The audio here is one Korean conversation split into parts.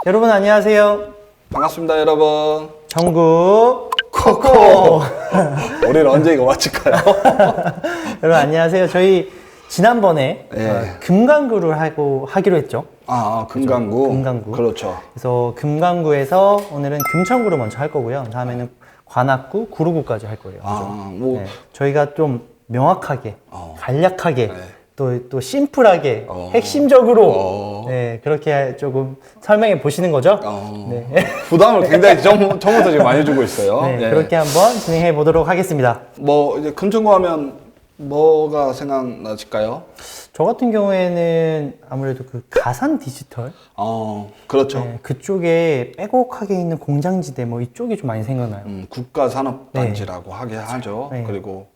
여러분 안녕하세요. 반갑습니다, 여러분. 정구 코코. 우리는 언제 이거 마칠까요? 여러분 안녕하세요. 저희 지난번에 네. 금강구를 하기로 했죠. 금강구. 금강구. 그렇죠. 그래서 금강구에서 오늘은 금천구를 먼저 할 거고요. 다음에는 관악구, 구루구까지 할 거예요. 네. 저희가 좀 명확하게, 간략하게, 네. 또 심플하게, 핵심적으로 네, 그렇게 조금 설명해 보시는 거죠. 네. 부담을 굉장히 처음부터 지금 많이 주고 있어요. 네, 네. 그렇게 한번 진행해 보도록 하겠습니다. 이제 금천구 하면 뭐가 생각나실까요? 저 같은 경우에는 아무래도 그 가산 디지털 그렇죠. 네, 그쪽에 빼곡하게 있는 공장지대 뭐 이쪽이 좀 많이 생각나요. 국가산업단지라고 하게 하죠. 네. 그리고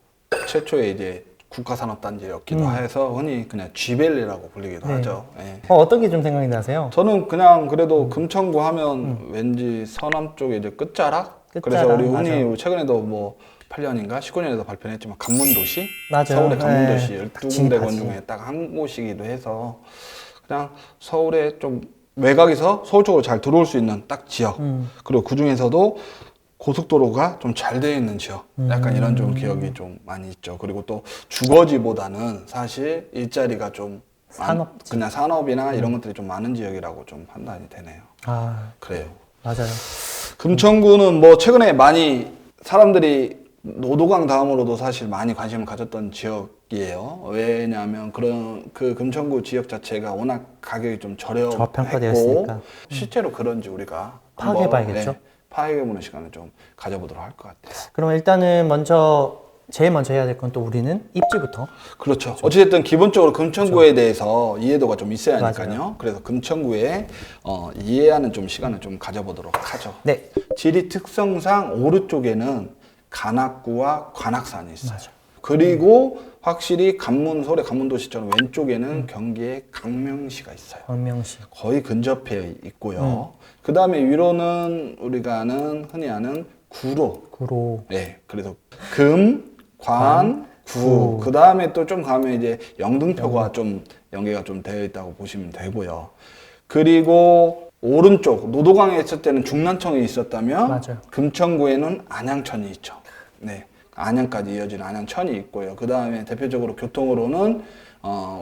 최초에 이제 국가산업단지였기도 해서 흔히 그냥 G밸리라고 불리기도 하죠. 네. 어떤 게 좀 생각이 나세요? 저는 그냥 그래도 금천구 하면 왠지 서남 쪽에 이제 끝자락? 그래서 우리 흔히 맞아. 최근에도 뭐 8년인가 19년에도 발표를 했지만 간문도시? 맞아요. 서울의 간문도시 네. 12군데권 중에 딱 한 곳이기도 해서 그냥 서울에 좀 외곽에서 서울 쪽으로 잘 들어올 수 있는 딱 지역. 그리고 그 중에서도 고속도로가 좀 잘 되어 있는 지역. 약간 이런 좀 기억이 좀 많이 있죠. 그리고 또 주거지보다는 사실 일자리가 좀 산업지. 그냥 산업이나 이런 것들이 좀 많은 지역이라고 좀 판단이 되네요. 그래요. 맞아요. 금천구는 뭐 최근에 많이 사람들이 노도강 다음으로도 사실 많이 관심을 가졌던 지역이에요. 왜냐하면 그 금천구 지역 자체가 워낙 가격이 좀 저평가되었으니까. 실제로 그런지 우리가 파악해봐야겠죠. 파악해보는 시간을 좀 가져보도록 할 것 같아요. 그럼 일단은 제일 먼저 해야 될 건 또 우리는 입지부터. 그렇죠. 어찌됐든 기본적으로 금천구에 대해서 이해도가 좀 있어야 하니까요. 맞아요. 그래서 금천구에 이해하는 좀 시간을 좀 가져보도록 하죠. 네. 지리 특성상 오른쪽에는 관악구와 관악산이 있어요. 맞아. 그리고 확실히 서울의 간문도시처럼 왼쪽에는 경기의 강명시가 있어요. 광명시. 거의 근접해 있고요. 그 다음에 위로는 우리가 흔히 아는 구로. 네. 그래서 구. 그 다음에 또 좀 가면 이제 영등포가 좀 연계가 좀 되어 있다고 보시면 되고요. 그리고 오른쪽 노도강에 있을 때는 중난청이 있었다면 맞아요. 금천구에는 안양천이 있죠. 네. 안양까지 이어지는 안양천이 있고요. 그 다음에 대표적으로 교통으로는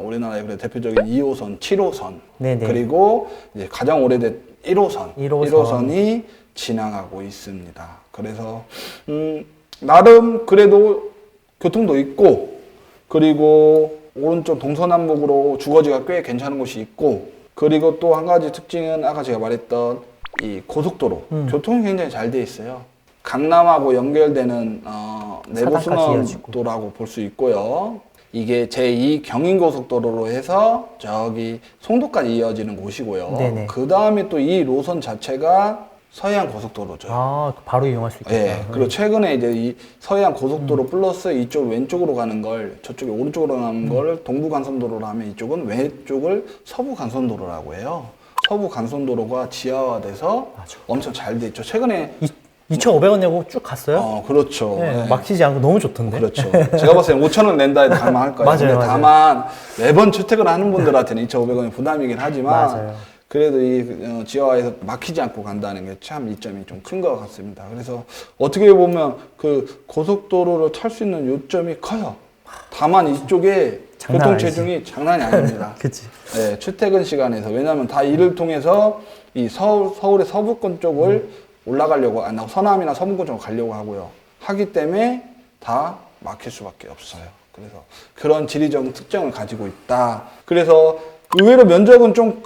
우리나라의 그래 대표적인 2호선, 7호선 네네. 그리고 이제 가장 오래된 1호선. 1호선이 지나가고 있습니다. 그래서 나름 그래도 교통도 있고 그리고 오른쪽 동서남북으로 주거지가 꽤 괜찮은 곳이 있고 그리고 또 한 가지 특징은 아까 제가 말했던 이 고속도로 교통이 굉장히 잘 돼 있어요. 강남하고 연결되는 내부순환도라고 볼 수 있고요. 이게 제2 경인고속도로로 해서 저기 송도까지 이어지는 곳이고요. 네네. 그 다음에 또 이 노선 자체가 서해안 고속도로죠. 바로 이용할 수 있겠다. 네. 그리고 최근에 이제 이 서해안 고속도로 플러스 이쪽 왼쪽으로 가는 걸 저쪽에 오른쪽으로 가는 걸 동부간선도로로 하면 이쪽은 왼쪽을 서부간선도로라고 해요. 서부간선도로가 지하화돼서 엄청 잘 돼 있죠. 최근에 2,500원 내고 쭉 갔어요? 그렇죠. 네, 네. 막히지 않고 너무 좋던데. 그렇죠. 제가 봤을 때 5,000원 낸다 해도 갈만할 거예요. 맞아요, 근데 맞아요. 다만 매번 출퇴근을 하는 분들한테는 2,500원이 부담이긴 하지만 맞아요. 그래도 이 지하화에서 막히지 않고 간다는 게 참 이점이 좀 큰 것 같습니다. 그래서 어떻게 보면 그 고속도로를 탈 수 있는 요점이 커요. 다만 이쪽에 장난 교통 체중이 장난이 아닙니다. 그치. 네, 출퇴근 시간에서 왜냐하면 다 이를 통해서 이 서울의 서부권 쪽을 올라가려고 서남이나 서문권 쪽으로 가려고 하기 때문에 다 막힐 수밖에 없어요. 그래서 그런 지리적 특징을 가지고 있다. 그래서 의외로 면적은 좀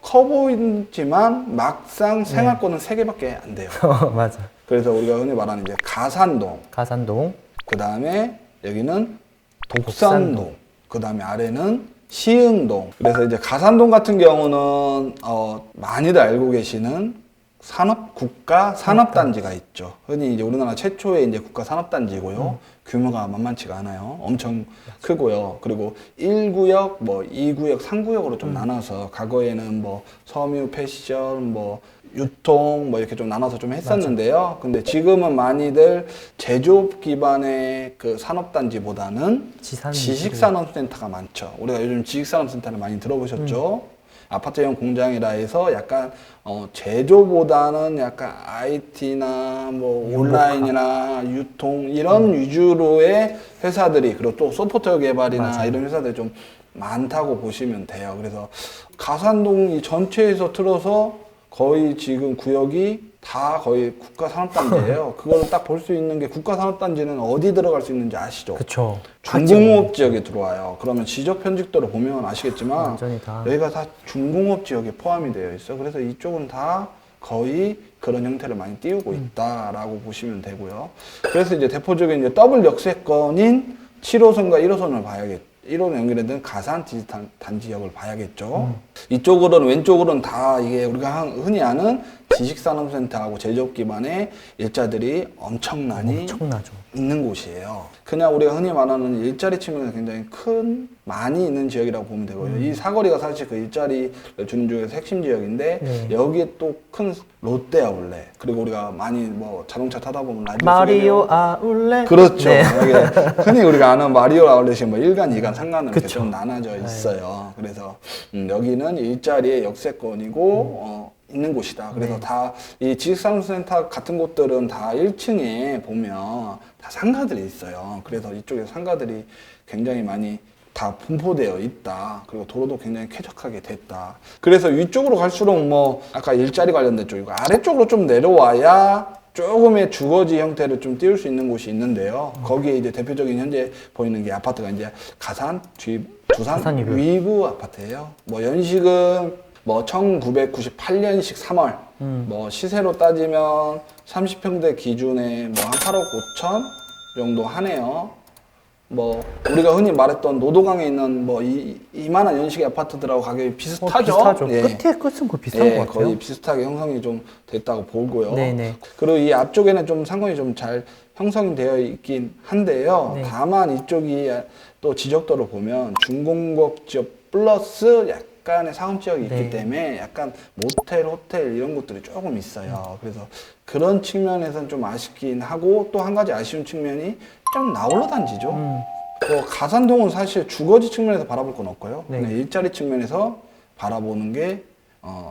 커 보이지만 막상 생활권은 3개밖에 안 돼요. 맞아. 그래서 우리가 흔히 말하는 이제 가산동. 그 다음에 여기는 독산동. 그 다음에 아래는 시흥동. 그래서 이제 가산동 같은 경우는 많이들 알고 계시는 국가 산업단지가 있죠. 흔히 이제 우리나라 최초의 이제 국가 산업단지고요. 규모가 만만치가 않아요. 엄청 크고요. 그리고 1구역, 2구역, 3구역으로 좀 나눠서 과거에는 섬유, 패션, 유통 이렇게 좀 나눠서 좀 했었는데요. 맞아. 근데 지금은 많이들 제조업 기반의 그 산업단지보다는 지식산업센터가 많죠. 우리가 요즘 지식산업센터를 많이 들어보셨죠? 아파트형 공장이라 해서 약간 제조보다는 약간 IT나 뭐 온라인이나 유통 이런 위주로의 회사들이, 그리고 또 소프트웨어 개발이나 맞아요. 이런 회사들이 좀 많다고 보시면 돼요. 그래서 가산동 이 전체에서 틀어서 거의 지금 구역이 다 거의 국가산업단지예요. 그걸 딱 볼 수 있는 게, 국가산업단지는 어디 들어갈 수 있는지 아시죠? 그쵸. 중공업 지역에 들어와요. 그러면 지적 편집도를 보면 아시겠지만 완전히 다. 여기가 다 중공업 지역에 포함이 되어 있어요. 그래서 이쪽은 다 거의 그런 형태를 많이 띄우고 있다라고 보시면 되고요. 그래서 이제 대표적인 이제 더블 역세권인 7호선과 1호선을 봐야겠죠. 1호로 연결된 가산 디지털 단지역을 봐야겠죠. 이쪽으로는, 왼쪽으로는 다 이게 우리가 흔히 아는 지식산업센터하고 제조업 기반의 일자들이 엄청나죠. 있는 곳이에요. 그냥 우리가 흔히 말하는 일자리 측면에서 굉장히 많이 있는 지역이라고 보면 되고요. 이 사거리가 사실 그 일자리를 주는 중에서 핵심 지역인데, 여기에 또 큰 롯데 아울렛, 그리고 우리가 많이 뭐 자동차 타다 보면 라디오 마리오 아울렛. 그렇죠. 네. 흔히 우리가 아는 마리오 아울렛이 뭐 1간, 2간, 3간으로 이렇게 좀 나눠져 있어요. 그래서 여기는 일자리의 역세권이고 있는 곳이다. 그래서 다 이 지식산업센터 같은 곳들은 다 1층에 보면 다 상가들이 있어요. 그래서 이쪽에 상가들이 굉장히 많이 다 분포되어 있다. 그리고 도로도 굉장히 쾌적하게 됐다. 그래서 위쪽으로 갈수록 뭐 아까 일자리 관련된 쪽이고, 아래쪽으로 좀 내려와야 조금의 주거지 형태를 좀 띄울 수 있는 곳이 있는데요. 거기에 이제 대표적인 현재 보이는 게 아파트가 이제 가산, 두산 위브 아파트예요. 뭐 연식은 뭐 1998년식 3월, 뭐 시세로 따지면 30평대 기준에 뭐 한 8억 5천 정도 하네요. 뭐 우리가 흔히 말했던 노도강에 있는 뭐 이만한 연식의 아파트들하고 가격이 비슷하죠. 비슷하죠. 예. 끝에 끝은 거의 비슷한 것 같아요. 거의 비슷하게 형성이 좀 됐다고 보고요. 네네. 그리고 이 앞쪽에는 좀 상권이 좀 잘 형성이 되어 있긴 한데요. 네. 다만 이쪽이 또 지적도를 보면 중공업 지역 플러스 약간의 상업 지역이 있기 네. 때문에 약간 모텔, 호텔 이런 것들이 조금 있어요. 그래서 그런 측면에서는 좀 아쉽긴 하고, 또 한 가지 아쉬운 측면이 좀 나홀로 단지죠. 뭐 가산동은 사실 주거지 측면에서 바라볼 건 없고요. 네. 그냥 일자리 측면에서 바라보는 게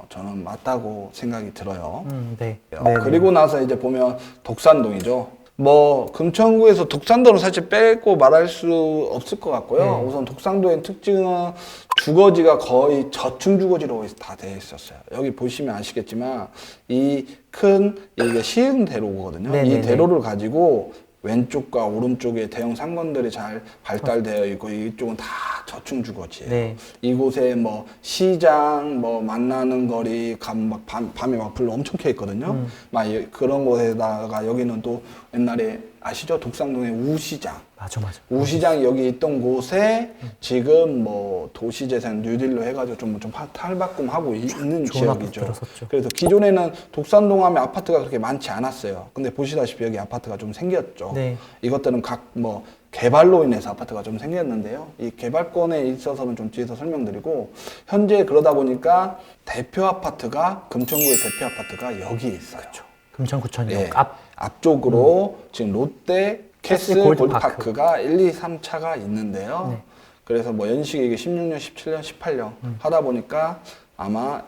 저는 맞다고 생각이 들어요. 네. 그리고 나서 이제 보면 독산동이죠. 뭐 금천구에서 독산동은 사실 빼고 말할 수 없을 것 같고요. 우선 독산동의 특징은 주거지가 거의 저층 주거지로 다 되어 있었어요. 여기 보시면 아시겠지만 이 이게 시흥대로거든요. 네네네. 이 대로를 가지고 왼쪽과 오른쪽에 대형 상권들이 잘 발달되어 있고, 이쪽은 다 저층 주거지예요. 네. 이곳에 뭐 시장, 뭐 만나는 거리, 밤에 막 불 엄청 켜 있거든요. 막 그런 곳에다가 여기는 또 옛날에 아시죠? 독산동의 우시장. 맞아. 우시장이 여기 있던 곳에 지금 뭐 도시재생 뉴딜로 해가지고 좀 탈바꿈하고 있는 지역이죠. 들었었죠. 그래서 기존에는 독산동 하면 아파트가 그렇게 많지 않았어요. 근데 보시다시피 여기 아파트가 좀 생겼죠. 네. 이것들은 각 뭐 개발로 인해서 아파트가 좀 생겼는데요. 이 개발권에 있어서는 좀 뒤에서 설명드리고, 현재 그러다 보니까 대표 아파트가, 금천구의 대표 아파트가 여기에 있어요. 그렇죠. 금천구청역 예, 앞쪽으로 지금 롯데 캐슬 골드파크가 1, 2, 3차가 있는데요. 네. 그래서 뭐 연식이 이게 16년, 17년, 18년 하다 보니까 아마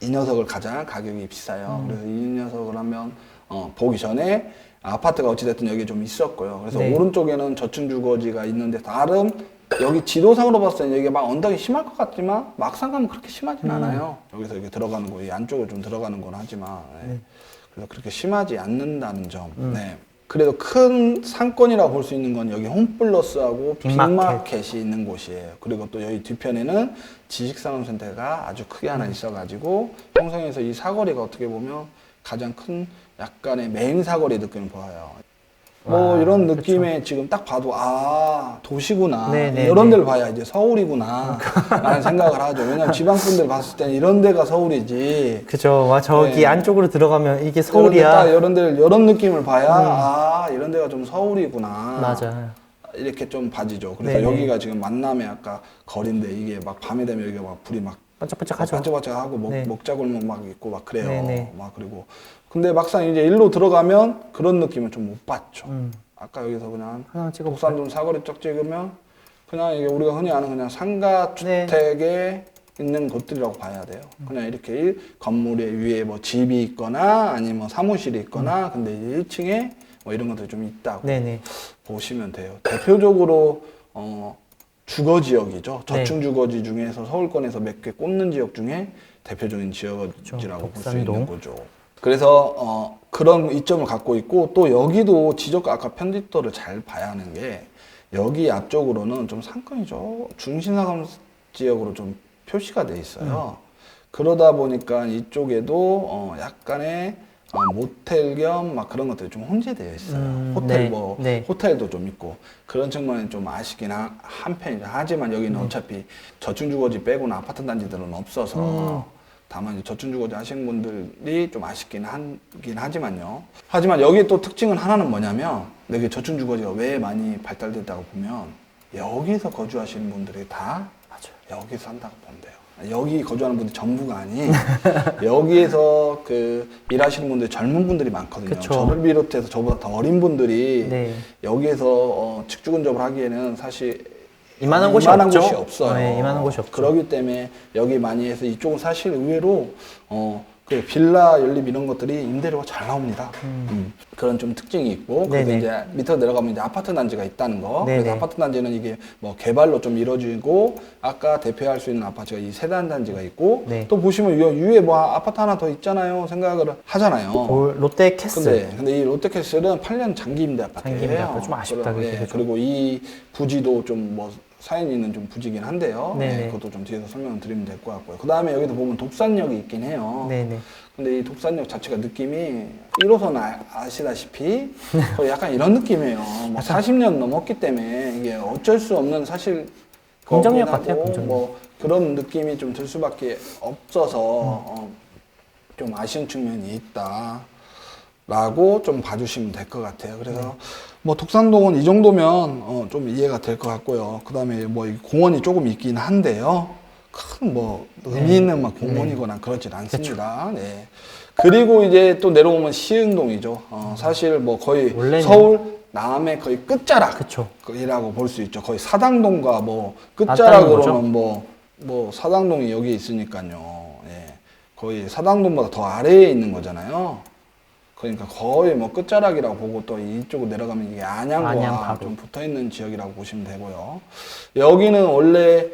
이 녀석을 가장 가격이 비싸요. 그래서 이 녀석을 하면 보기 전에 아파트가 어찌됐든 여기 좀 있었고요. 그래서 네. 오른쪽에는 저층 주거지가 있는데, 나름 여기 지도상으로 봤을 때는 여기 막 언덕이 심할 것 같지만 막상 가면 그렇게 심하진 않아요. 여기서 이렇게 들어가는 거, 이 안쪽을 좀 들어가는 건 하지만 그래서 그렇게 심하지 않는다는 점. 네. 그래도 큰 상권이라고 볼 수 있는 건 여기 홈플러스하고 빅마켓이 있는 곳이에요. 그리고 또 여기 뒤편에는 지식산업센터가 아주 크게 하나 있어가지고 형성해서 이 사거리가 어떻게 보면 가장 큰 약간의 메인 사거리 느낌을 보여요. 뭐 이런 느낌에 그쵸. 지금 딱 봐도 도시구나. 이런 데를 봐야 이제 서울이구나 라는 생각을 하죠. 왜냐면 지방분들 봤을 때는 이런 데가 서울이지. 그죠. 저기 안쪽으로 들어가면 이게 서울이야. 이런 느낌을 봐야 이런 데가 좀 서울이구나. 맞아요. 이렇게 좀 봐지죠. 그래서 여기가 지금 만남의 아까 거리인데, 이게 막 밤에 되면 여기가 막 불이 막 반짝반짝하죠. 반짝반짝하고 먹자골목 막 있고 막 그래요. 막 그리고 근데 막상 이제 일로 들어가면 그런 느낌을 좀 못 받죠. 아까 여기서 그냥 독산동 사거리 쪽 찍으면 그냥 이게 우리가 흔히 아는 그냥 상가 주택의 있는 곳들이라고 봐야 돼요. 그냥 이렇게 건물에 위에 뭐 집이 있거나 아니면 뭐 사무실이 있거나 근데 이제 1층에 뭐 이런 것들이 좀 있다고 네네. 보시면 돼요. 대표적으로 주거 지역이죠. 저층 네. 주거지 중에서 서울권에서 몇 개 꼽는 지역 중에 대표적인 지역지라고 볼 수 있는 거죠. 그래서 그런 이점을 갖고 있고 또 여기도 지적 아까 편집도를 잘 봐야 하는 게 여기 앞쪽으로는 좀 상권이죠. 중심상권 지역으로 좀 표시가 돼 있어요. 그러다 보니까 이쪽에도 약간의 모텔 겸 막 그런 것들이 좀 혼재되어 있어요. 호텔 네, 네. 호텔도 좀 있고 그런 측면이 좀 아쉽긴 한 편이죠. 하지만 여기는 어차피 저층주거지 빼고는 아파트 단지들은 없어서 다만 이제 저층주거지 하시는 분들이 좀 아쉽긴 하긴 하지만요. 하지만 여기 또 특징은 하나는 뭐냐면 여기 저층주거지가 왜 많이 발달됐다고 보면 여기서 거주하시는 분들이 다 맞아요. 여기서 산다고 보면 돼요. 여기 거주하는 분들이 전부가 아닌 여기에서 그 일하시는 분들 젊은 분들이 많거든요. 그쵸. 저를 비롯해서 저보다 더 어린 분들이 네. 여기에서 직주 근접을 하기에는 사실 이만한 곳이 이만한 없죠. 곳이 없어요. 네, 이만한 곳이 없죠. 그러기 때문에 여기 많이 해서 이쪽은 사실 의외로 그 빌라 연립 이런 것들이 임대료가 잘 나옵니다. 그런 좀 특징이 있고 그래서 네네. 이제 밑으로 내려가면 이제 아파트 단지가 있다는 거. 네네. 그래서 아파트 단지는 이게 뭐 개발로 좀 이루어지고 아까 대표할 수 있는 아파트가 이 세단 단지가 있고 네. 또 보시면 위에 뭐 아파트 하나 더 있잖아요 생각을 하잖아요. 롯데 캐슬. 근데 이 롯데캐슬은 8년 장기 임대 아파트예요. 장기 임대 아파트 좀 아쉽다, 그게 좀. 그리고 이 부지도 좀 뭐 사연이 있는 좀 부지긴 한데요. 네네. 네, 그것도 좀 뒤에서 설명을 드리면 될 것 같고요. 그 다음에 여기도 보면 독산역이 있긴 해요. 네네. 근데 이 독산역 자체가 느낌이 1호선 아시다시피 거의 약간 이런 느낌이에요. 뭐 40년 넘었기 때문에 이게 어쩔 수 없는 사실 공정역 거긴 같아요, 하고 공정역. 뭐 그런 느낌이 좀 들 수밖에 없어서 좀 아쉬운 측면이 있다. 라고 좀 봐주시면 될 것 같아요. 그래서 뭐 독산동은 이 정도면 좀 이해가 될 것 같고요. 그 다음에 뭐 공원이 조금 있긴 한데요. 큰 뭐 의미 있는 막 공원이거나 그렇진 않습니다. 네. 그리고 이제 또 내려오면 시흥동이죠. 사실 뭐 거의 원래는- 서울 남의 거의 그쵸. 끝자락이라고 볼 수 있죠. 거의 사당동과 뭐 맞닿는 거죠? 끝자락으로는 뭐 사당동이 여기 있으니까요. 예. 거의 사당동보다 더 아래에 있는 거잖아요. 그러니까 거의 뭐 끝자락이라고 보고 또 이쪽으로 내려가면 이게 안양과 안양 바로. 좀 붙어 있는 지역이라고 보시면 되고요. 여기는 원래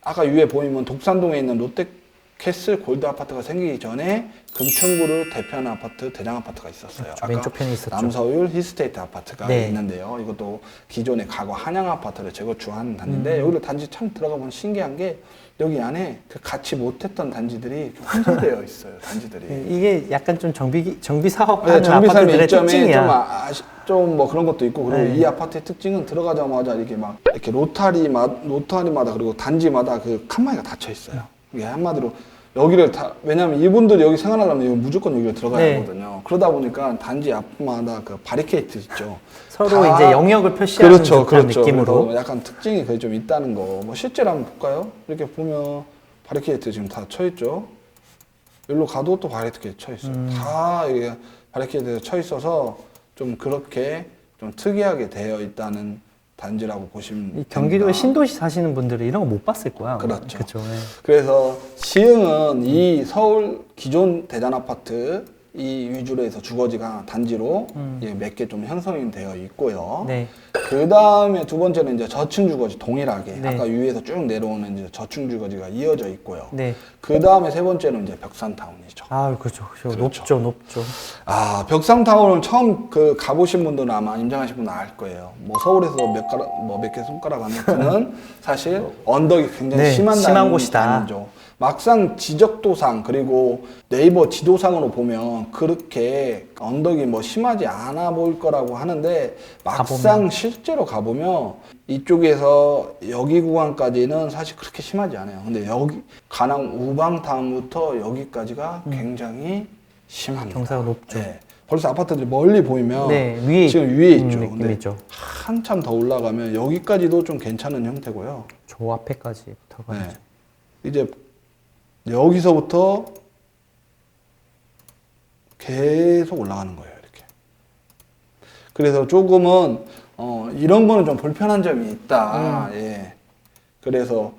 아까 위에 보이면 독산동에 있는 롯데캐슬 골드 아파트가 생기기 전에 금천구를 대표하는 아파트 대장 아파트가 있었어요. 그렇죠. 왼쪽 편에 있었죠. 남서울 힐스테이트 아파트가 네. 있는데요. 이것도 기존의 과거 한양 아파트를 재건축한 단지인데 여기를 단지 참 들어가 보면 신기한 게 여기 안에 그 같이 못했던 단지들이 혼재되어 있어요. 단지들이. 이게 약간 좀 정비 사업 네, 하는 정비사의 아파트들의 입점에 특징이야. 좀 뭐 그런 것도 있고 그리고 네. 이 아파트의 특징은 들어가자마자 이렇게 막 이렇게 로타리마다 그리고 단지마다 그 칸막이가 닫혀 있어요. 이게 한마디로 여기를 다 왜냐하면 이분들이 여기 생활하려면 이거 무조건 여기를 들어가야 네. 하거든요. 그러다 보니까 단지 앞마다 그 바리케이트 있죠. 서로 다- 이제 영역을 표시하는 듯한 느낌으로. 그래서 약간 특징이 거의 좀 있다는 거. 뭐 실제로 한번 볼까요? 이렇게 보면 바리케이트 지금 다 쳐 있죠. 여기로 가도 또 바리케이트 쳐 있어요. 다 이게 바리케이트에 쳐 있어서 좀 그렇게 좀 특이하게 되어 있다는 단지라고 보시면 이 경기도에 됩니다. 신도시 사시는 분들은 이런 거 못 봤을 거야. 그렇죠. 그쵸. 네. 그래서 시흥은 이 서울 기존 대전 아파트 이 위주로 해서 주거지가 단지로 몇 개 좀 형성이 되어 있고요. 네. 그 다음에 두 번째는 이제 저층 주거지 동일하게 네. 아까 위에서 쭉 내려오는 이제 저층 주거지가 이어져 있고요. 네. 그 다음에 세 번째는 이제 벽산타운이죠. 아, 그렇죠. 그렇죠. 높죠. 아, 벽산타운은 처음 그 가보신 분들은 아마 임장하신 분은 알 거예요. 뭐 서울에서 몇 개 손가락 안에 드는 사실 언덕이 굉장히 네, 심한 심한 곳이다. 단지죠. 막상 지적도상 그리고 네이버 지도상으로 보면 그렇게 언덕이 뭐 심하지 않아 보일 거라고 하는데 막상 실제로 가보면 이쪽에서 여기 구간까지는 사실 그렇게 심하지 않아요. 근데 여기 가남 우방타운부터 여기까지가 굉장히 심합니다. 경사가 높죠. 네. 벌써 아파트들이 멀리 보이면 네, 위에 지금 위에 있죠. 느낌이죠. 한참 더 올라가면 여기까지도 좀 괜찮은 형태고요. 저 앞에까지 붙어가지고. 네. 이제 여기서부터 계속 올라가는 거예요, 이렇게. 그래서 조금은 이런 거는 좀 불편한 점이 있다. 예. 그래서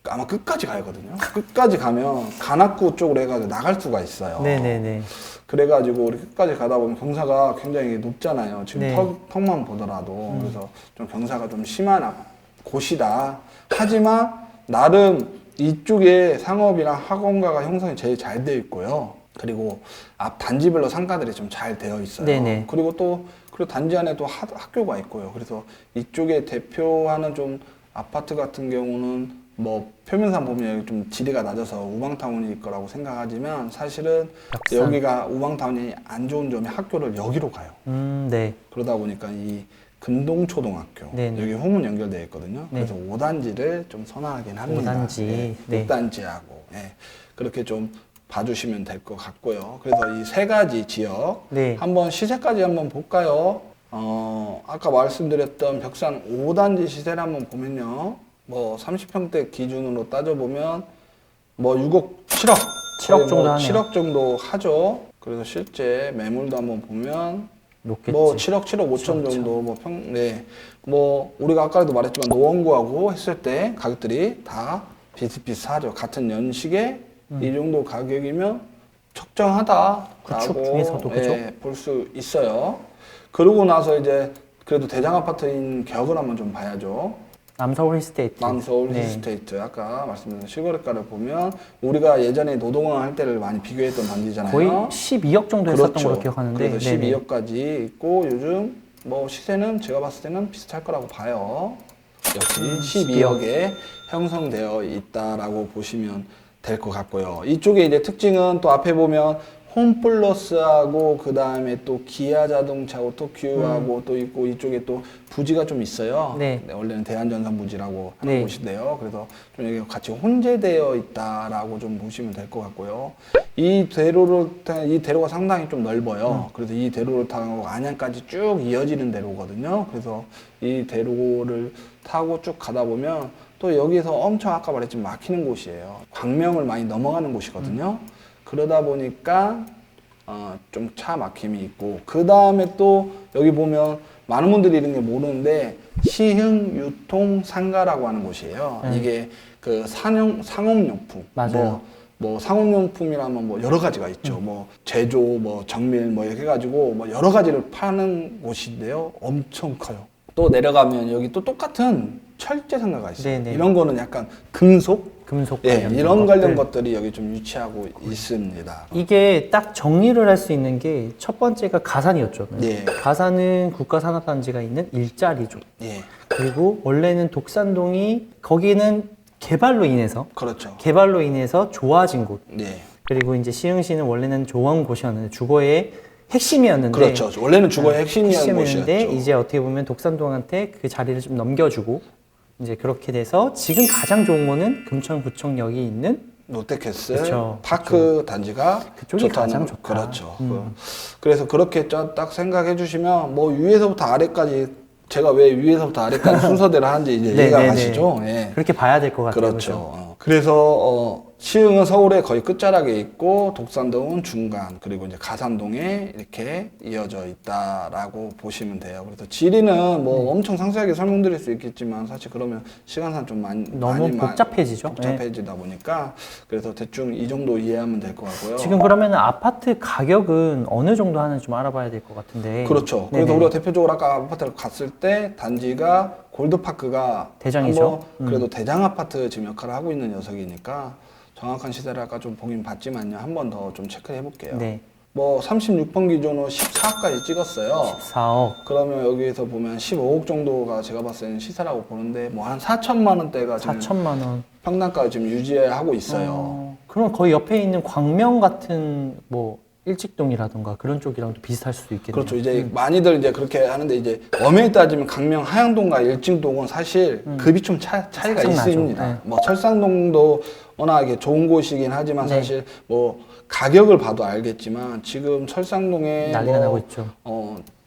아마 끝까지 가거든요. 끝까지 가면 관악구 쪽으로 해가지고 나갈 수가 있어요. 네네네. 그래가지고 우리 끝까지 가다 보면 경사가 굉장히 높잖아요. 지금 네. 턱만 보더라도. 그래서 좀 경사가 좀 심한 곳이다. 하지만 나름 이쪽에 상업이랑 학원가가 형성이 제일 잘 되어 있고요. 그리고 앞 단지별로 상가들이 좀 잘 되어 있어요. 네네. 그리고 단지 안에 또 학교가 있고요. 그래서 이쪽에 대표하는 좀 아파트 같은 경우는 뭐 표면상 보면 여기 좀 지리가 낮아서 우방타운일 거라고 생각하지만 사실은 약산. 여기가 우방타운이 안 좋은 점이 학교를 여기로 가요. 네. 그러다 보니까 이 금동초등학교 네네. 여기 후문 연결되어 있거든요. 네. 그래서 5단지를 좀 선호하긴 합니다. 5단지. 네. 6단지하고 그렇게 좀 봐주시면 될 것 같고요. 그래서 이 세 가지 지역 네. 한번 시세까지 한번 볼까요? 아까 말씀드렸던 벽산 5단지 시세를 한번 보면요. 뭐 30평대 기준으로 따져보면 뭐 6억, 7억 7억 정도 하네요. 7억 정도 하죠. 그래서 실제 매물도 한번 보면 높겠지. 뭐 7억 5천 정도 뭐 우리가 아까도 말했지만 노원구하고 했을 때 가격들이 다 비슷비슷하죠. 같은 연식에 이 정도 가격이면 적정하다라고 구축 중에서도 그죠? 볼 수 있어요. 그러고 나서 이제 그래도 대장 아파트인 격을 한번 좀 봐야죠. 남서울 힐스테이트. 남서울 네. 힐스테이트 아까 말씀드린 실거래가를 보면 우리가 예전에 노동원 할 때를 많이 비교했던 단지잖아요. 거의 12억 정도 했었던 그렇죠. 걸로 기억하는데. 그래서 네네. 12억까지 있고 요즘 뭐 시세는 제가 봤을 때는 비슷할 거라고 봐요. 역시 12억에 형성되어 있다라고 보시면 될 것 같고요. 이쪽에 이제 특징은 또 앞에 보면 홈플러스하고 그 다음에 또 기아 자동차하고 또 큐하고 또 있고 이쪽에 또 부지가 좀 있어요. 네. 원래는 대한전선 부지라고 하는 네. 곳인데요. 그래서 좀 여기 같이 혼재되어 있다라고 좀 보시면 될 것 같고요. 이 대로가 상당히 좀 넓어요. 그래서 이 대로를 타고 안양까지 쭉 이어지는 대로거든요. 그래서 이 대로를 타고 쭉 가다 보면 또 여기서 엄청 아까 말했지만 막히는 곳이에요. 광명을 많이 넘어가는 곳이거든요. 그러다 보니까 좀 차 막힘이 있고 그 다음에 또 여기 보면 많은 분들이 이런 게 모르는데 시흥유통상가라고 하는 곳이에요. 이게 그 상업용품 맞아요. 뭐 상업용품이라면 뭐 여러 가지가 있죠. 뭐 제조, 뭐 정밀 뭐 이렇게 해가지고 뭐 여러 가지를 파는 곳인데요. 엄청 커요. 또 내려가면 여기 또 똑같은 철제 상가가 있어요. 네네. 이런 거는 약간 금속 관련 이런 관련 것들. 것들이 여기 좀 유치하고 있습니다. 이게 딱 정리를 할 수 있는 게 첫 번째가 가산이었잖아요. 예. 가산은 국가산업단지가 있는 일자리죠. 예, 그리고 원래는 독산동이 거기는 개발로 인해서 좋아진 곳. 예, 그리고 이제 시흥시는 원래는 좋은 곳이었는데 주거의 핵심이었는데 그렇죠. 원래는 주거의 핵심이었는 핵심이었는데 곳이었죠. 이제 어떻게 보면 독산동한테 그 자리를 좀 넘겨주고 이제 그렇게 돼서 지금 가장 좋은 거는 금천구청역이 있는 롯데캐슬 그쵸, 파크 단지가 그쪽이 좋다는 가장 거. 좋다. 그렇죠. 그래서 그렇게 딱 생각해 주시면 뭐 위에서부터 아래까지 제가 왜 위에서부터 아래까지 순서대로 하는지 이제 이해가 네네네. 가시죠? 예. 그렇게 봐야 될 것 같아요. 그렇죠. 그래서 시흥은 서울의 거의 끝자락에 있고 독산동은 중간 그리고 이제 가산동에 이렇게 이어져 있다라고 보시면 돼요. 그래서 지리는 뭐 엄청 상세하게 설명드릴 수 있겠지만 사실 그러면 시간상 좀 너무 복잡해지죠. 복잡해지다 보니까 그래서 대충 이 정도 이해하면 될 것 같고요. 지금 그러면 아파트 가격은 어느 정도 하는지 좀 알아봐야 될 것 같은데. 그렇죠. 네네. 그래서 우리가 대표적으로 아까 아파트를 갔을 때 단지가 골드파크가 대장이죠. 그래도 대장 아파트 지금 역할을 하고 있는 녀석이니까 정확한 시세를 아까 좀 보긴 봤지만요. 한 번 더 좀 체크해 볼게요. 네. 뭐 36번 기준으로 14억까지 찍었어요. 4억. 그러면 여기에서 보면 15억 정도가 제가 봤을 때는 시세라고 보는데 뭐 한 4천만 원대가 지금 4천만 원. 평당가를 지금 유지하고 있어요. 그럼 거의 옆에 있는 광명 같은 뭐 일직동이라던가 그런 쪽이랑도 비슷할 수도 있겠네요. 그렇죠. 이제 많이들 이제 그렇게 하는데 이제 엄연히 따지면 강명 하양동과 일직동은 사실 급이 좀 차이가 살짝 나죠. 있습니다. 네. 뭐 철산동도 워낙에 좋은 곳이긴 하지만 네. 사실 뭐 가격을 봐도 알겠지만 지금 철산동에 난리가 뭐 나고 있죠.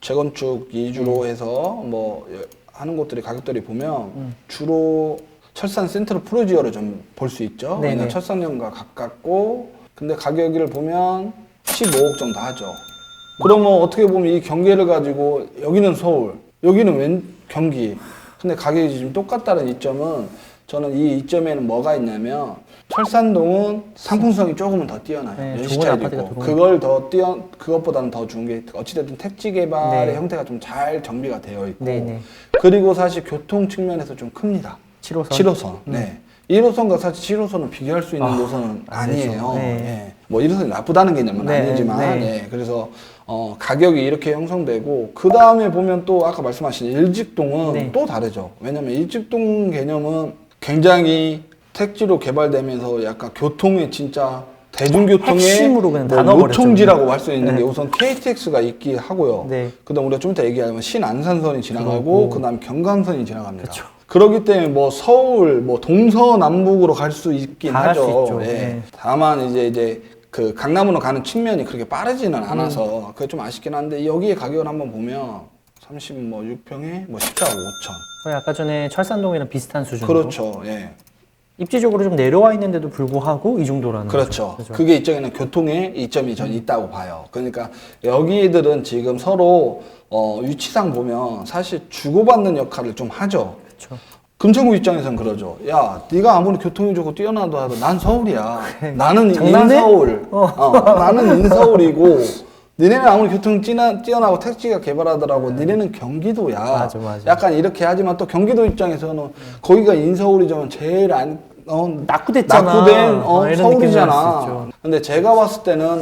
재건축 위주로 해서 뭐 하는 곳들이 가격들이 보면 주로 철산 센트럴 프로지오를 좀 볼 수 있죠. 네네. 왜냐면 철산역과 가깝고 근데 가격을 보면 15억 정도 하죠. 그러면 어떻게 보면 이 경계를 가지고 여기는 서울, 여기는 웬 경기. 근데 가격이 지금 똑같다는 이점은 저는 이 이점에는 뭐가 있냐면 철산동은 상품성이 조금은 더 뛰어나요. 네, 좋은 연식차이도 아파트가 있고 들어오니까. 그것보다는 더 좋은 게 어찌됐든 택지 개발의 네. 형태가 좀 잘 정비가 되어 있고 네네. 그리고 사실 교통 측면에서 좀 큽니다. 7호선. 7호선. 네. 1호선과 사실 7호선은 비교할 수 있는 노선은 안 되죠. 아니에요. 네. 예. 뭐 1호선이 나쁘다는 개념은 네, 아니지만, 네. 예. 그래서 가격이 이렇게 형성되고 그 다음에 보면 또 아까 말씀하신 일직동은 네. 또 다르죠. 왜냐면 일직동 개념은 굉장히 택지로 개발되면서 약간 교통의 진짜 대중교통의 핵심으로 그냥 다 뭐 넣어버렸죠. 요통지라고 할 수 있는 게 네. 우선 KTX가 있기 하고요. 네. 그다음 우리가 좀 이따 얘기하면 신안산선이 지나가고 그렇고. 그다음 경강선이 지나갑니다. 그쵸. 그렇기 때문에 뭐 서울 뭐 동서남북으로 갈 수 있긴 다 갈 수 하죠. 있죠. 예. 네. 다만 이제 그 강남으로 가는 측면이 그렇게 빠르지는 않아서 그게 좀 아쉽긴 한데 여기에 가격을 한번 보면 36평에 뭐 14억 5천. 거의 아까 전에 철산동이랑 비슷한 수준으로. 그렇죠. 예. 입지적으로 좀 내려와 있는데도 불구하고 이 정도라는 그렇죠. 거죠. 그게 이쪽에는 교통의 이점이 전 있다고 봐요. 그러니까 여기들은 지금 서로 위치상 보면 사실 주고받는 역할을 좀 하죠. 그렇죠. 금천구 입장에선 그러죠. 야, 네가 아무리 교통이 좋고 뛰어나도 하도 난 서울이야. 나는 장난해? 인서울. 나는 인서울이고 니네는 아무리 교통 뛰어나고 택지가 개발하더라고. 니네는 경기도야. 맞아. 약간 이렇게 하지만 또 경기도 입장에서는 거기가 인서울이지만 제일 낙후됐잖아. 낙후된 이런 느낌이 날수 서울이잖아. 있죠. 근데 제가 봤을 때는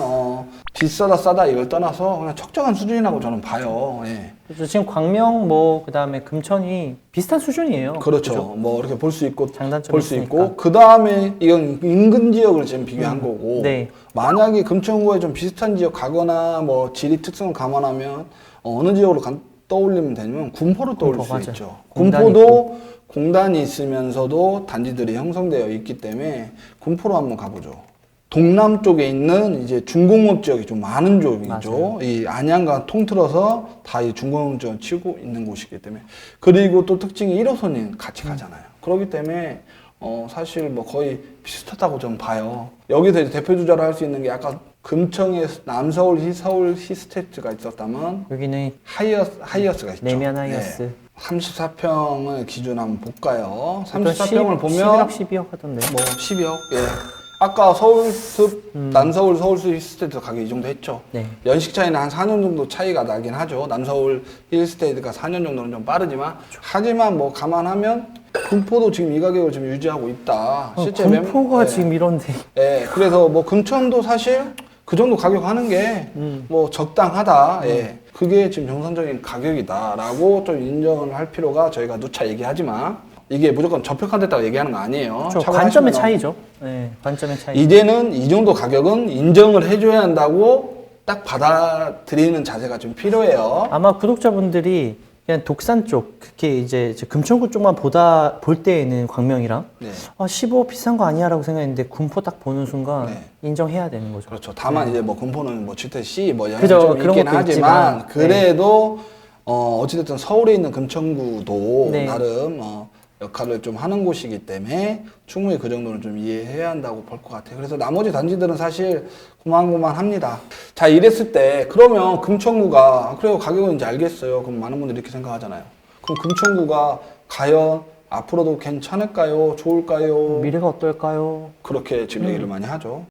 비싸다 싸다 이걸 떠나서 그냥 적정한 수준이라고 저는 봐요. 예. 그렇죠. 지금 광명 뭐 그다음에 금천이 비슷한 수준이에요. 그렇죠. 그죠? 뭐 이렇게 볼 수 있고 장단점이 볼 수 있으니까. 있고 그 다음에 이건 인근 지역을 지금 비교한 거고 네. 만약에 금천구에 좀 비슷한 지역 가거나 뭐 지리 특성을 감안하면 어느 지역으로 떠올리면 되냐면 군포를 떠올릴 군포, 수 맞아요. 있죠. 공단이 군포도 공단이 있으면서도 단지들이 형성되어 있기 때문에 군포로 한번 가보죠. 동남 쪽에 있는 이제 중공업 지역이 좀 많은 쪽이죠. 맞아요. 이 안양과 통틀어서 다 이 중공업 지역을 치고 있는 곳이기 때문에. 그리고 또 특징이 1호선이 같이 가잖아요. 그렇기 때문에 사실 뭐 거의 비슷하다고 좀 봐요. 여기서 이제 대표 주자로 할 수 있는 게 아까 금천에 남서울 서울 시스테이트가 있었다면 여기는 하이어스가 있죠. 내면 하이어스. 네. 34평을 기준 한번 볼까요? 보통 34평을 보면 11억 12억 하던데. 뭐 12억. 예. 아까 서울숲, 남서울, 서울숲 힐스테이트 가격 이 정도 했죠. 네. 연식 차이는 한 4년 정도 차이가 나긴 하죠. 남서울 힐스테이트가 4년 정도는 좀 빠르지만. 하지만 뭐 감안하면 군포도 지금 이 가격을 지금 유지하고 있다. 실제 군포가 예. 지금 이런데. 예. 그래서 뭐 금천도 사실 그 정도 가격 하는 게 뭐 적당하다. 예. 그게 지금 정상적인 가격이다라고 좀 인정을 할 필요가 저희가 누차 얘기하지만 이게 무조건 저평가 됐다고 얘기하는 거 아니에요. 그렇죠. 차고 관점의 하시면 차이죠. 네, 관점의 차이. 이제는 이 정도 가격은 인정을 해줘야 한다고 딱 받아들이는 자세가 좀 필요해요. 아마 구독자분들이 그냥 독산 쪽, 특히 이제 금천구 쪽만 볼 때에는 광명이랑 네. 15 비싼 거 아니야라고 생각했는데 군포 딱 보는 순간 네. 인정해야 되는 거죠. 그렇죠. 다만 이제 뭐 군포는 뭐 주택시 뭐 영향이 그죠. 좀 그런 있긴 것도 하지만 있지만, 그래도 어찌됐든 서울에 있는 금천구도 네. 나름 역할을 좀 하는 곳이기 때문에 충분히 그 정도는 좀 이해해야 한다고 볼 것 같아요. 그래서 나머지 단지들은 사실 고만고만합니다. 자, 이랬을 때 그러면 금천구가 그래요 가격은 이제 알겠어요. 그럼 많은 분들이 이렇게 생각하잖아요. 그럼 금천구가 과연 앞으로도 괜찮을까요? 좋을까요? 미래가 어떨까요? 그렇게 지금 얘기를 많이 하죠.